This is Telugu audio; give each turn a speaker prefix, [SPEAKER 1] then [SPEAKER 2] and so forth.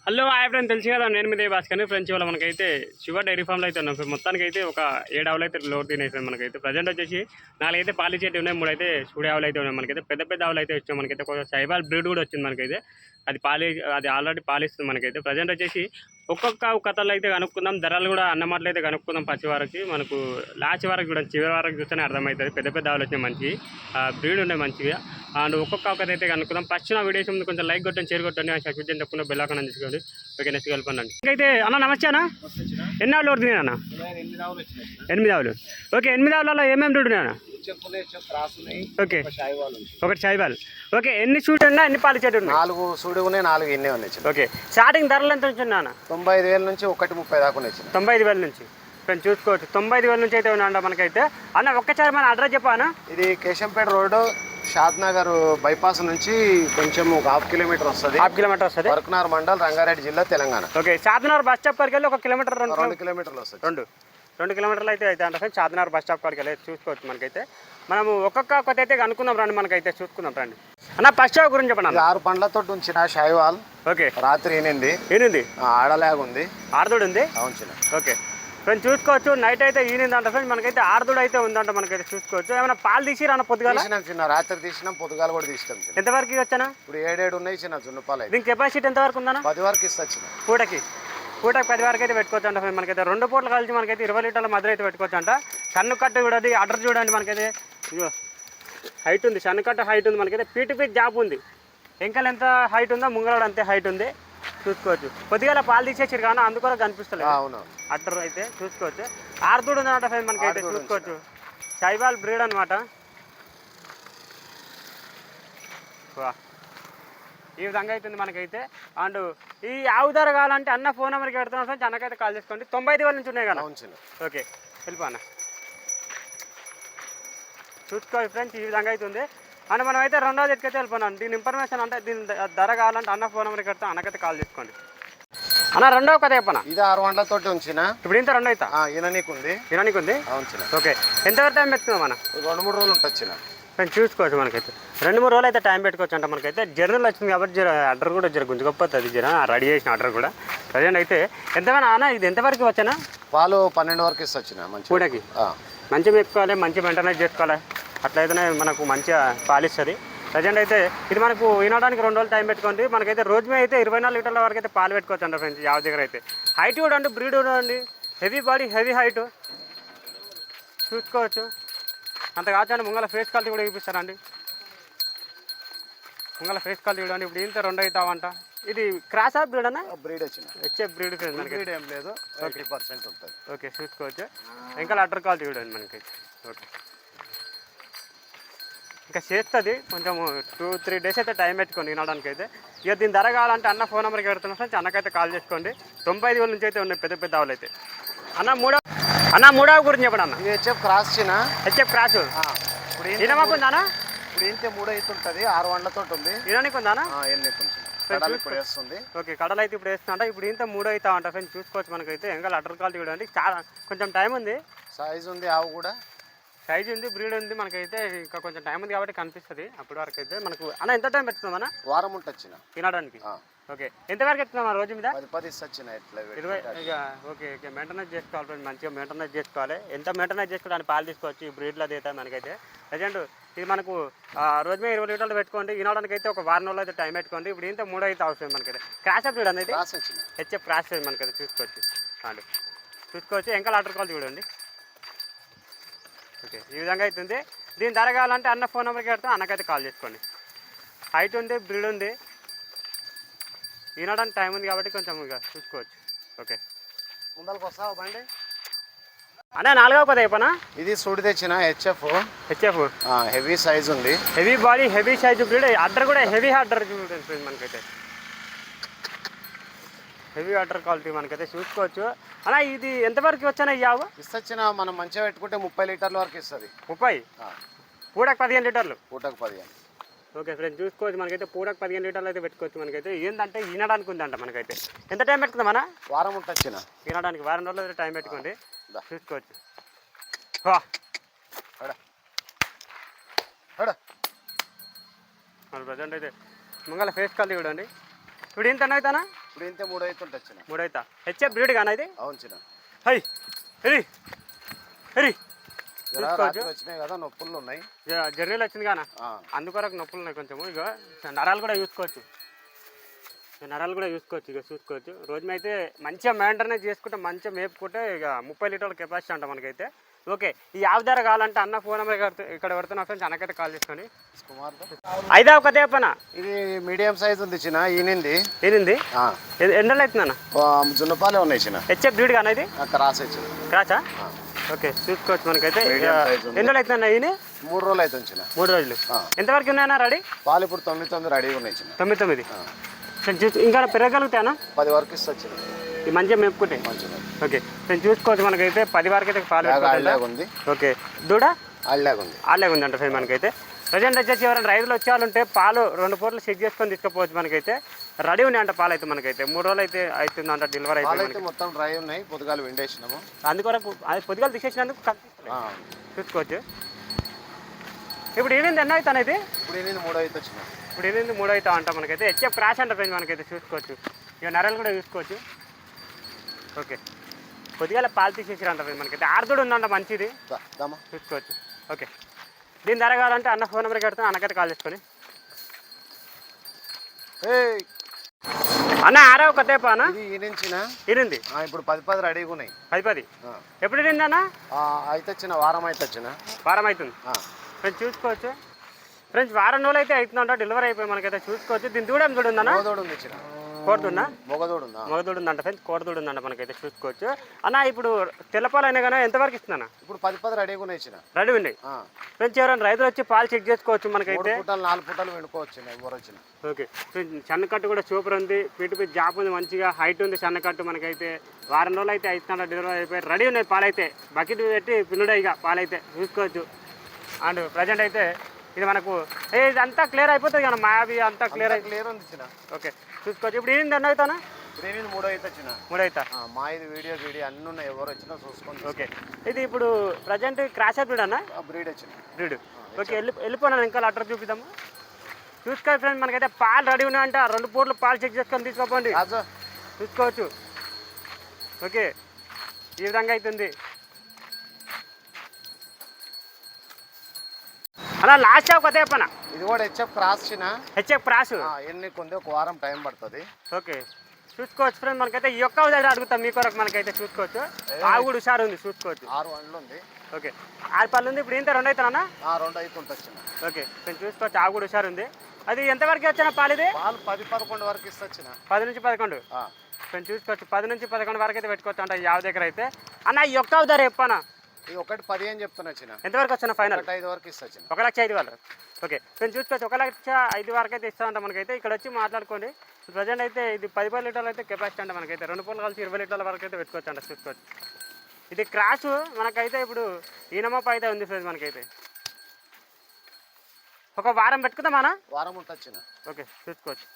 [SPEAKER 1] హలో హాయ్ ఫ్రెండ్, తెలుసు కదా నేను మీద భాస్కర్ని ఫ్రెండ్స్. ఇవాళ మనకైతే శివ డైరీ ఫామ్లో అయితే ఉన్నాం. మొత్తానికి అయితే ఒక 7 ఆవులు అయితే లోడ్ తినేసాయి. మనకైతే ప్రజెంట్ వచ్చేసి 4 అయితే పాలు చెట్టు ఉన్నాయి, 3 అయితే సూడి ఆవులు అయితే ఉన్నాయి. మనకైతే పెద్ద పెద్ద ఆవులు అయితే వచ్చాయి. మనకైతే కొంచెం సైబాల్ బ్రీడ్ కూడా వచ్చింది. మనకైతే అది ఆల్రెడీ పాలిస్తుంది. మనకైతే ప్రజెంట్ వచ్చేసి ఒక్కొక్క కథలు అయితే కనుక్కుందాం, ధరలు కూడా అన్నమాటలు అయితే కనుక్కుందాం. పచ్చి వరకు మనకు లాస్ట్ వరకు కూడా చివరి వరకు చూస్తేనే అర్థమవుతుంది. పెద్ద పెద్ద ఆవులు వచ్చినాయి, మంచి బ్రీడ్ ఉన్నాయి మంచిగా. అండ్ ఒక్కొక్క అయితే కనుక్కుందాం. ఫస్ట్ నా వీడియోస్ ముందు కొంచెం లైక్ కొట్టండి, షేర్ కొట్టండి, సబ్స్క్రైబ్ తప్పకుండా బెల్ ఐకాన్ తీసుకోండి. ఓకే, నెక్స్ట్ కలపండి. ఇంకైతే అన్న నమస్తే అన్న, ఎన్ని ఆవులు ఓడుతున్నాయి అన్న? 8 ఆవులు. ఓకే, 8 ఆవులలో ఏమేమి బ్రీడ్ ఉన్నాయి అన్న? ఓకే, ఒకటి షాయివాల్. ఓకే, ఎన్ని సూట్ ఉన్నా ఎన్ని పాలు చెట్టు ఉన్నాయి?
[SPEAKER 2] 4 సూడి ఉన్నాయి, 4 ఎన్నే ఉన్నాయి.
[SPEAKER 1] ఓకే, స్టార్టింగ్ ధరలు ఎంత నుంచి అన్న?
[SPEAKER 2] 95,000 నుంచి 1,30,000 దాకా ఉన్నాయి.
[SPEAKER 1] 95,000 నుంచి ఫ్రెండ్స్ చూసుకోవచ్చు. 95,000 నుంచి అయితే ఉన్నా మనకైతే. అన్న ఒక్కసారి మన అడ్రస్ చెప్పానా?
[SPEAKER 2] ఇది కేశంపేట రోడ్డు, షాద్ నగర్ బైపాస్ నుంచి కొంచెం ఒక 1/2 కిలోమీటర్ వస్తుంది.
[SPEAKER 1] 1/2 కిలోమీటర్ వస్తుంది.
[SPEAKER 2] వరకునార్ మండల్, రంగారెడ్డి జిల్లా, Telangana.
[SPEAKER 1] Okay, Charminar bus stop కాడికి వెళ్ళి 1 కిలోమీటర్
[SPEAKER 2] 2 కిలోమీటర్లు వస్తుంది.
[SPEAKER 1] 2 కిలోమీటర్లు అయితే అంటే ఫ్రెండ్స్ చార్మినార్ బస్ స్టాప్ కాడికి వెళ్ళి చూసుకోవచ్చు. మనకైతే మనము ఒక్కొక్క కొత్త అయితే అనుకుందాం రండి, మనకైతే చూసుకుందాం రండి. అన్న ఫస్ట్ గురించి చెప్పండి.
[SPEAKER 2] 6 పండ్లతో ఉంచిన షాయివాల్.
[SPEAKER 1] ఓకే,
[SPEAKER 2] రాత్రి ఏనింది ఆడలాగా ఉంది,
[SPEAKER 1] ఆడదోడు ఉంది.
[SPEAKER 2] అవును చిన్న.
[SPEAKER 1] ఓకే ఫ్రెండ్స్ చూసుకోవచ్చు. నైట్ అయితే ఈనిందంట ఫ్రెండ్స్, మనకైతే ఆడదోడు అయితే ఉందంట. మనకైతే చూసుకోవచ్చు. ఏమైనా పాలు తీసిరా అన్న? పొద్దుగాల
[SPEAKER 2] చిన్న రాత్రి తీసినాం, పొద్దుగాల కూడా తీసినాం.
[SPEAKER 1] ఎంతవరకు వచ్చానా?
[SPEAKER 2] ఇప్పుడు 7 ఉన్నాయి చిన్న జున్ను పాలు.
[SPEAKER 1] దీనికి కెపాసిటీ ఎంతవరకు ఉందన్న?
[SPEAKER 2] 10 వరకు ఇస్తా చిన్న.
[SPEAKER 1] పూటకి 10 వరకు అయితే పెట్టుకోవచ్చు అంట. మనకైతే 2 పూటలు కలిసి మనకైతే 20 లీటర్ల మధ్య అయితే పెట్టుకోవచ్చు అంట. సన్ను కట్ట చూడండి, ఆర్డర్ చూడండి. మనకైతే ఇగో హైట్ ఉంది, సన్ను కట్ట హైట్ ఉంది. మనకైతే పీటు జాబ్ ఉంది. ఎంకలు ఎంత హైట్ ఉందో ముంగళాడు అంతే హైట్ ఉంది. చూసుకోవచ్చు. కొద్దిగా పాలు తీసేసారు కానీ అందుకో కనిపిస్తలేదు.
[SPEAKER 2] అవును,
[SPEAKER 1] అడ్డర్ అయితే చూసుకోవచ్చు. ఆర్దూడు ఉందన్నమాట ఫ్రెండ్, మనకైతే చూసుకోవచ్చు. షైబాల్ బ్రీడ్ అనమాట. ఈ విధంగా అవుతుంది మనకైతే. అండ్ ఈ ఆవు ధర కావాలంటే అన్న ఫోన్ నెంబర్కి పెడుతున్నాం ఫ్రెండ్స్, అన్నకైతే కాల్ చేసుకోండి. 95,000 నుంచి ఉన్నాయి కదా. ఓకే, వెళ్ళిపో అన్న. చూసుకోవాలి ఫ్రెండ్స్, ఈ విధంగా అవుతుంది. అండ్ మనం అయితే రెండో ఎట్టుకైతే వెళ్ళిపోయినాం. దీని ఇన్ఫర్మేషన్ అంటే దీని ధర కావాలంటే అన్న ఫోన్ నెంబర్కి పెడతాం, అన్నకైతే కాల్ చేసుకోండి. అన్న రెండో కథ చెప్పనా?
[SPEAKER 2] ఇది 6 పండ్లతో ఉంచిన.
[SPEAKER 1] ఇప్పుడు ఇంత 2 అవుతా
[SPEAKER 2] ఈననీకు ఉంది.
[SPEAKER 1] అవును చిన్న. ఓకే, ఎంతవరకు టైం పెట్టుకుందాం అన్న?
[SPEAKER 2] 2-3 రోజులు ఉంటుంది చిన్న.
[SPEAKER 1] ఫ్రెండ్స్ చూసుకోవచ్చు. మనకైతే 2-3 రోజులు అయితే టైం పెట్టుకోవచ్చు అంట. మనకైతే జర్నల్ వచ్చింది కాబట్టి ఆర్డర్ కూడా గుంజుకపోతుంది. రెడీ చేసిన ఆర్డర్ కూడా ప్రజెంట్ అయితే ఎంతమైనా అన్న ఇది ఎంతవరకు వచ్చానా?
[SPEAKER 2] పాలు 12 వరకు ఇస్తా మంచి
[SPEAKER 1] పూటకి. మంచిగా పెట్టుకోవాలి, మంచిగా మెయింటెనెన్స్ చేసుకోవాలి. అట్లయితేనే మనకు మంచిగా పాలిస్తుంది. ప్రజెంట్ అయితే ఇది మనకు వినడానికి 2 రోజులు టైం పెట్టుకోండి. మనకైతే రోజు మీద అయితే 24 లీటర్ల వరకు అయితే పాలు పెట్టుకోవచ్చు అంట ఫ్రెండ్స్. యావ దగ్గర అయితే హైట్ కూడా అండి, బ్రీడ్ కూడా అండి, హెవీ బాడీ, హెవీ హైట్ చూసుకోవచ్చు. అంత కాచండి. ముంగల ఫేస్ క్వాలిటీ కూడా చూపిస్తారండి. ముంగల ఫేస్ క్వాలిటీ చూడండి. ఇప్పుడు ఇంత 2 అవుతావంట. ఇది క్రాస్ ఆఫ్ బ్రీడ్ అన్న?
[SPEAKER 2] బ్రీడ్ వచ్చిన
[SPEAKER 1] హెచ్ఎఫ్ బ్రీడ్ మనకి
[SPEAKER 2] ఏం లేదు, 80% ఉంటుంది.
[SPEAKER 1] ఓకే, చూసుకోవచ్చు. ఇంకా అటర్ క్వాలిటీ చూడండి మనకైతే. ఓకే, ఇంకా చేస్తుంది కొంచెం 2-3 డేస్ అయితే టైం పెట్టుకోండి వినడానికి అయితే. ఇక దీని ధర కావాలంటే అన్న ఫోన్ నెంబర్కి పెడుతున్నా ఫ్రెండ్స్, అన్నకైతే కాల్ చేసుకోండి. 95,000 నుంచి అయితే ఉన్నాయి పెద్ద పెద్ద ఆవులు అయితే. అన్న మూడవ గురించి చెప్పండి అన్న.
[SPEAKER 2] ఇది హెచ్ఎఫ్ క్రాస్ చిన్న.
[SPEAKER 1] హెచ్ఎఫ్ క్రాస్
[SPEAKER 2] ఇప్పుడు
[SPEAKER 1] ఇనమాకు ఉందానా?
[SPEAKER 2] ఇప్పుడు ఇంతే 3 అవుతుంటుంది. 6 పండ్లతో ఉంది.
[SPEAKER 1] ఇనానికి ఉందానా?
[SPEAKER 2] ఇప్పుడు వేస్తుంది.
[SPEAKER 1] ఓకే, కడలు అయితే ఇప్పుడు వేస్తుంట. ఇప్పుడు ఇంత 3 అవుతా అంట ఫ్రెండ్స్. చూసుకోవచ్చు. మనకైతే ఇంకా అటర్ క్వాలిటీ చూడండి. చాలా కొంచెం టైం ఉంది.
[SPEAKER 2] సైజ్ ఉంది, ఆవు కూడా
[SPEAKER 1] సైజ్ ఉంది, బ్రీడ్ ఉంది. మనకైతే ఇంకా కొంచెం టైం ఉంది కాబట్టి కనిపిస్తుంది. అప్పటి వరకు అయితే మనకు అన్న ఎంత టైం పెట్టుకుందాం అన్న?
[SPEAKER 2] వారం ఉంటుంది
[SPEAKER 1] తినడానికి. ఓకే, ఎంతవరకు ఎత్తున్నాం ఆ రోజు మీద?
[SPEAKER 2] 10 ఇస్తా
[SPEAKER 1] 20. ఇక ఓకే ఓకే, మెయింటెనెన్స్ చేసుకోవాలి ఫ్రెండ్స్, మంచిగా మెయింటెనెన్స్ చేసుకోవాలి. ఎంత మెయింటెనెన్స్ చేసుకోవడానికి పాలు తీసుకోవచ్చు. ఈ బ్రీడ్లో అయితే మనకైతే ప్రజెంట్ ఇది మనకు రోజు మీద 20 లీటర్లు పెట్టుకోండి. వినడానికి అయితే ఒక వారం రోజులు అయితే టైం పెట్టుకోండి. ఇప్పుడు ఇంత 3 అయితే అవసరం మనకైతే. క్రాస్ బ్రీడ్ అనేది హెచ్ఎఫ్ క్రాస్ మనకైతే చూసుకోవచ్చు. అండి చూసుకోవచ్చు. ఇంకా ఆర్డర్ కాల్ చూడండి. ఓకే, ఈ విధంగా అవుతుంది. దీని ధర కావాలంటే అన్న ఫోన్ నెంబర్కి పెడతాం, అన్నకైతే కాల్ చేసుకోండి. హైట్ ఉంది, బ్రీడ్ ఉంది, వినడానికి టైం ఉంది కాబట్టి కొంచెం ఇక చూసుకోవచ్చు. ఓకే,
[SPEAKER 2] ముందరకు వస్తావా బండి
[SPEAKER 1] అన్న? 4వ కథ అయిపోనా?
[SPEAKER 2] ఇది సూడి తెచ్చిన హెచ్ఎఫ్. హెవీ సైజ్ ఉంది,
[SPEAKER 1] heavy body, heavy size breed. Order కూడా హెవీ అడ్డర్ చూడండి మనకైతే. హెవీ వాటర్ క్వాలిటీ మనకైతే చూసుకోవచ్చు. అలా ఇది ఎంతవరకు వచ్చానా? ఈ ఆవు
[SPEAKER 2] ఇస్తొచ్చిన మనం మంచిగా పెట్టుకుంటే 30 లీటర్ల వరకు ఇస్తుంది.
[SPEAKER 1] 30 పూటకు 15 లీటర్లు.
[SPEAKER 2] పూటకు 15.
[SPEAKER 1] ఓకే ఫ్రెండ్స్ చూసుకోవచ్చు. మనకైతే పూటకు 15 లీటర్లు అయితే పెట్టుకోవచ్చు. మనకైతే ఏంటంటే వినడానికి ఉందంట. మనకైతే ఎంత టైం పెట్టుకుందాం అన్న?
[SPEAKER 2] వారం ఉంటుంది
[SPEAKER 1] వినడానికి. వారం రోజులు అయితే టైం పెట్టుకోండి, చూసుకోవచ్చు. ప్రజెంట్ అయితే ముంగల ఫేస్ క్వాలిటీ చూడండి. ఇప్పుడు ఇంత అవుతానా?
[SPEAKER 2] ఇప్పుడు ఇంతే 3 అవుతుంటే వచ్చిన
[SPEAKER 1] 3 అవుతా హెచ్ఎఫ్ బ్రీడ్ కానీ ఇది
[SPEAKER 2] అవును చిన్న
[SPEAKER 1] హై హరి హరి
[SPEAKER 2] రాత్రి వచ్చినాయి కదా నొప్పులు ఉన్నాయి
[SPEAKER 1] జర్నీలు వచ్చింది కానీ అందుకొరకు నొప్పులు ఉన్నాయి కొంచెము ఇక నరాలు కూడా చూసుకోవచ్చు ఇక చూసుకోవచ్చు రోజు అయితే మంచిగా మెయింటెనెన్స్ చేసుకుంటే మంచిగా మేపుకుంటే ఇక 30 లీటర్ల కెపాసిటీ అంట మనకైతే ఓకే ఈ ఆవు ధర కావాలంటే అన్న ఫోన్ నెంబర్ ఇక్కడ పెడుతున్నా ఫ్రెండ్స్ అన్నకైతే కాల్ చేసుకోండి అయిదా ఒక దేపన
[SPEAKER 2] ఇది మీడియం సైజ్ ఉంది చిన్న ఈనింది
[SPEAKER 1] ఎండలు అవుతుందన్న
[SPEAKER 2] జున్నపాలే ఉన్నాయి చిన్న
[SPEAKER 1] హెచ్ఎఫ్ బ్రీడ్ కానీ ఇది
[SPEAKER 2] క్రాస్ వచ్చింది
[SPEAKER 1] క్రాచా ఓకే చూసుకోవచ్చు మనకైతే ఎండలు అవుతుందన్న ఈయన
[SPEAKER 2] 3 రోజులు అవుతుంది చిన్న
[SPEAKER 1] 3 రోజులు ఎంతవరకు ఉన్నాయన్నా రెడీ
[SPEAKER 2] పాలు ఇప్పుడు 9 రెడీగా ఉన్నాయి చిన్న
[SPEAKER 1] 9 ఇంకా పెరగలుగుతానా
[SPEAKER 2] 10 వరకు ఇస్తుంది
[SPEAKER 1] ఈ మంచిగా మేపుకుంటే ఓకే నేను చూసుకోవచ్చు మనకైతే 10 వరకు అయితే పాలు
[SPEAKER 2] ఉంది
[SPEAKER 1] ఓకే దూడ
[SPEAKER 2] ఉంది
[SPEAKER 1] ఆడలేగా ఉందంట ఫ్రెండ్ మనకైతే ప్రజెంట్ వచ్చేసి ఎవరైనా రైతులు వచ్చేవాళ్ళుంటే పాలు 2 పూటలు చెక్ చేసుకొని తీసుకుపోవచ్చు మనకైతే రెడీ ఉన్నాయంట పాలు అయితే మనకైతే 3 రోజులు అయితే అవుతుందంట డెలివరీ అయితే
[SPEAKER 2] మొత్తం డ్రై ఉన్నాయి పొద్దుగాలు విండేసినాము
[SPEAKER 1] అందుకొరకు అది పొద్దుగాలు తీసేసినందుకు చూసుకోవచ్చు ఇప్పుడు ఏమైంది ఎన్న అవుతాను అయితే
[SPEAKER 2] ఇప్పుడు 3 అయితే వచ్చిన
[SPEAKER 1] ఇప్పుడు 3 అవుతా అంట మనకైతే హెచ్ఎఫ్ క్రాష్ అంట ఫ్రెండ్ మనకైతే చూసుకోవచ్చు ఇక నరాలు కూడా చూసుకోవచ్చు ఓకే కొద్దిగా పాలు తీసేసిరంట మనకైతే ఆర్దుడు ఉందంట మంచిది చూసుకోవచ్చు ఓకే దీని ధర కావాలంటే అన్న ఫోన్ నెంబర్కి పెడతాను అన్నకైతే కాల్ చేసుకొని అన్న ఆరో కొత్తేపా అన్న ఇరింది
[SPEAKER 2] ఇప్పుడు 10 రెడీగా ఉన్నాయి
[SPEAKER 1] 10 ఎప్పుడు ఇరింది అన్న
[SPEAKER 2] అయితే వచ్చిన వారం
[SPEAKER 1] అవుతుంది ఫ్రెండ్స్ చూసుకోవచ్చు ఫ్రెండ్స్ వారం రోజులు అయితే అవుతుందంట డెలివరీ అయిపోయి మనకైతే చూసుకోవచ్చు దీని దూడం చూడు ఉందన్న కోడుతుందా మొగదూడు ఉందంట ఫ్రెండ్స్ కోడదూడు ఉందంట మనకైతే చూసుకోవచ్చు అన్న ఇప్పుడు తెల్లపాలు అయినా కానీ ఎంతవరకు ఇస్తున్నా
[SPEAKER 2] ఇప్పుడు 10 రెడీగా ఉన్నాయి
[SPEAKER 1] రెడీ ఉన్నాయి ఫ్రెండ్స్ ఎవరైనా రైతులు వచ్చి పాలు చెక్ చేసుకోవచ్చు మనకైతే
[SPEAKER 2] 4 పూటలు వెనుకోవచ్చు
[SPEAKER 1] ఓకే సన్నకట్టు కూడా సూపర్ ఉంది పీటు జాప్ ఉంది మంచిగా హైట్ ఉంది సన్నకట్టు మనకైతే వారం రోజులు అయితే అవుతుందంట డెలివరీ అయిపోయి రెడీ ఉన్నాయి పాలైతే బకెట్ పెట్టి పిల్లుడే ఇక పాలైతే చూసుకోవచ్చు అండ్ ప్రజెంట్ అయితే ఇది మనకు ఇదంతా క్లియర్ అయిపోతుంది కదా మావి అంతా క్లియర్
[SPEAKER 2] ఉంది
[SPEAKER 1] ఓకే చూసుకోవచ్చు ఇప్పుడు ఏంటి అన్న అవుతానా
[SPEAKER 2] 3 అయితే వచ్చిన
[SPEAKER 1] 3 అవుతా
[SPEAKER 2] మా ఇది వీడియో అన్నీ ఉన్నాయి ఎవరు వచ్చినా చూసుకోండి
[SPEAKER 1] ఓకే ఇది ఇప్పుడు ప్రజెంట్ క్రాష్ బ్రీడ్ అన్న బ్రీడ్ ఓకే వెళ్ళిపోయినా ఇంకా అడ్రస్ చూపిద్దాము చూసుకోవాలి ఫ్రెండ్స్ మనకైతే పాలు రెడీ ఉన్నాయంట 2 పూటలు పాలు చెక్ చేసుకొని తీసుకోపోండి చూసుకోవచ్చు ఓకే ఈ విధంగా అవుతుంది అలా లాస్ట్ కొత్త చెప్పనా
[SPEAKER 2] ఇది కూడా హెచ్ఎఫ్ క్రాస్ ఎన్ని కొంది ఒక వారం టైం పడుతుంది
[SPEAKER 1] ఓకే చూసుకోవచ్చు ఫ్రెండ్ మనకైతే ఈ ఒక్క దగ్గర అడుగుతాం మీ కొరకు మనకైతే చూసుకోవచ్చు ఆవు కూడా హుషారు ఉంది చూసుకోవచ్చు
[SPEAKER 2] 6 పండ్లు ఉంది
[SPEAKER 1] ఓకే 6 పళ్ళు ఉంది ఇప్పుడు ఇంత 2 అవుతానా
[SPEAKER 2] 2 అవుతుంటుంది
[SPEAKER 1] ఓకే నేను చూసుకోవచ్చు ఆవు కూడా హుషారు ఉంది అది ఎంతవరకు వచ్చిన పాలు ఇది
[SPEAKER 2] 10-11 వరకు ఇస్తొచ్చిన
[SPEAKER 1] 10 నుంచి 11 నేను చూసుకోవచ్చు 10 నుంచి 11 వరకు అయితే పెట్టుకోవచ్చు అంటే ఆవు దగ్గర అయితే అన్న ఈ ఒక్క ధర చెప్పనా
[SPEAKER 2] ఇది 1,10 చెప్తున్నా
[SPEAKER 1] ఎంతవరకు వచ్చిన ఫైనల్
[SPEAKER 2] 1,05 వరకు ఇస్తాను
[SPEAKER 1] 1,05,000 ఓకే నేను చూసుకోవచ్చు 1,05,000 వరకు అయితే ఇస్తామంట మనకైతే ఇక్కడ వచ్చి మాట్లాడుకోండి ప్రజెంట్ అయితే ఇది 10 లీటర్లు అయితే కెపాసిటీ అంట మనకైతే 2 పూలు కలిసి 20 లీటర్ల వరకు అయితే పెట్టుకోవచ్చు అంట చూసుకోవచ్చు ఇది క్రాష్ మనకైతే ఇప్పుడు ఈనమప్ప అయితే ఉంది ఫ్రెండ్స్ మనకైతే ఒక వారం పెట్టుకుందామా
[SPEAKER 2] వారం ఉంటుంది
[SPEAKER 1] ఓకే చూసుకోవచ్చు